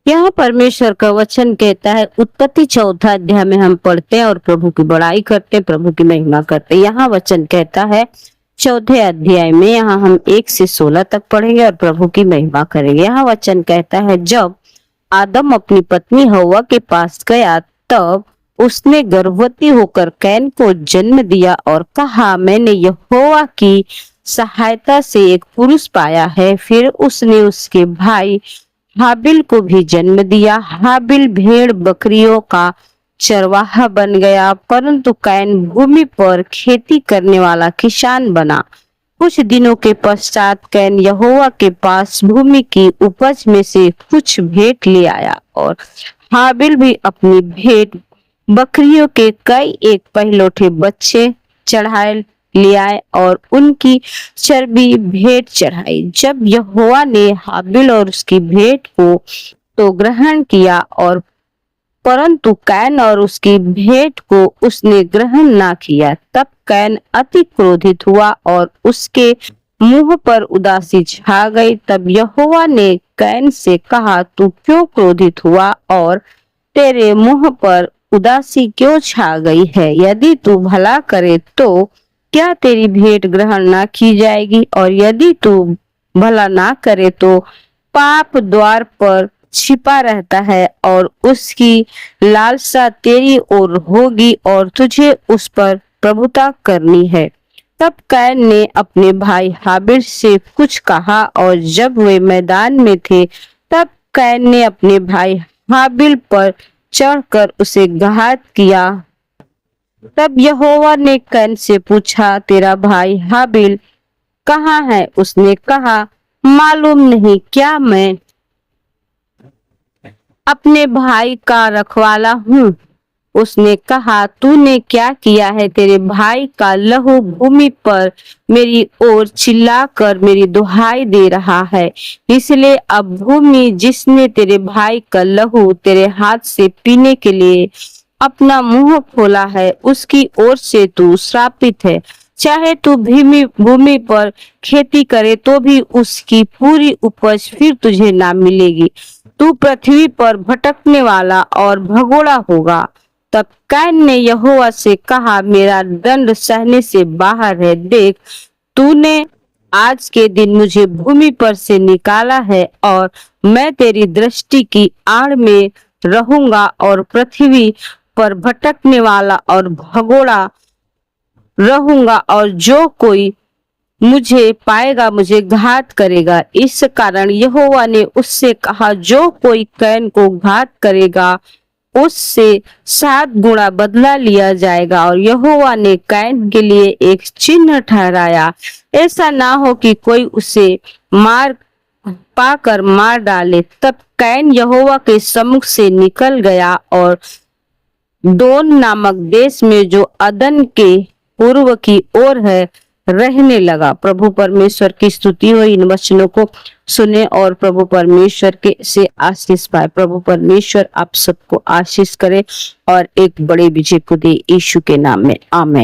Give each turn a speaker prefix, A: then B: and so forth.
A: यहाँ परमेश्वर का वचन कहता है, उत्पत्ति 4 अध्याय में हम पढ़ते हैं और प्रभु की बड़ाई करते हैं, प्रभु की महिमा करते हैं। यहाँ वचन कहता है 4 अध्याय में, यहाँ हम 1 से 16 तक पढ़ेंगे और प्रभु की महिमा करेंगे। यहाँ वचन कहता है, जब आदम अपनी पत्नी हव्वा के पास गया तब उसने गर्भवती होकर कैन को जन्म दिया और कहा, मैंने यहोवा की सहायता से एक पुरुष पाया है। फिर उसने उसके भाई हाबिल को भी जन्म दिया। हाबिल भेड़ बकरियों का चरवाहा बन गया, परंतु कैन भूमि पर खेती करने वाला किसान बना। कुछ दिनों के पश्चात कैन यहोवा के पास भूमि की उपज में से कुछ भेंट ले आया और हाबिल भी अपनी भेंट बकरियों के कई एक पहलौठे बच्चे चढ़ाए ले आए और उनकी चर्बी भेंट चढ़ाई। जब यहोवा ने हाबिल और उसकी भेंट को तो ग्रहण किया और परंतु कैन और उसकी भेंट को उसने ग्रहण ना किया, तब कैन अति क्रोधित हुआ और उसके मुंह पर उदासी छा गई। तब यहोवा ने कैन से कहा, तू क्यों क्रोधित हुआ और तेरे मुंह पर उदासी क्यों छा गई है? यदि तू भला करे तो क्या तेरी भेंट ग्रहण ना की जाएगी, और यदि तू भला ना करे तो पाप द्वार पर छिपा रहता है और उसकी लालसा तेरी ओर होगी और तुझे उस पर प्रभुता करनी है। तब कैन ने अपने भाई हाबिल से कुछ कहा और जब वे मैदान में थे तब कैन ने अपने भाई हाबिल पर चढ़कर उसे घात किया। तब यहोवा ने कैन से पूछा, तेरा भाई हाबिल कहाँ है? उसने कहा, मालूम नहीं, क्या मैं अपने भाई का रखवाला हूँ? उसने कहा, तूने क्या किया है? तेरे भाई का लहू भूमि पर मेरी ओर चिल्लाकर मेरी दुहाई दे रहा है। इसलिए अब भूमि जिसने तेरे भाई का लहू तेरे हाथ से पीने के लिए अपना मुंह खोला है, उसकी ओर से तू श्रापित है। चाहे तू भूमि पर खेती करे तो भी उसकी पूरी उपज फिर तुझे ना मिलेगी। तू पृथ्वी पर भटकने वाला और भगोड़ा होगा। तब कैन ने यहोवा से कहा, मेरा दंड सहने से बाहर है। देख, तूने आज के दिन मुझे भूमि पर से निकाला है और मैं तेरी दृष्टि की आड़ में रहूंगा और पृथ्वी पर भटकने वाला और भगोड़ा रहूंगा, और जो कोई मुझे पाएगा मुझे घात करेगा। इस कारण यहोवा ने उससे कहा, जो कोई कैन को घात करेगा उससे 7 गुना बदला लिया जाएगा। और यहोवा ने कैन के लिए एक चिन्ह ठहराया, ऐसा ना हो कि कोई उसे पाकर मार डाले। तब कैन यहोवा के सम्मुख से निकल गया और दोन नामक देश में जो अदन के पूर्व की ओर है रहने लगा। प्रभु परमेश्वर की स्तुति हो। इन वचनों को सुने और प्रभु परमेश्वर के से आशीष पाए। प्रभु परमेश्वर आप सबको आशीष करे और एक बड़े विजय को दे, यीशु के नाम में, आमीन।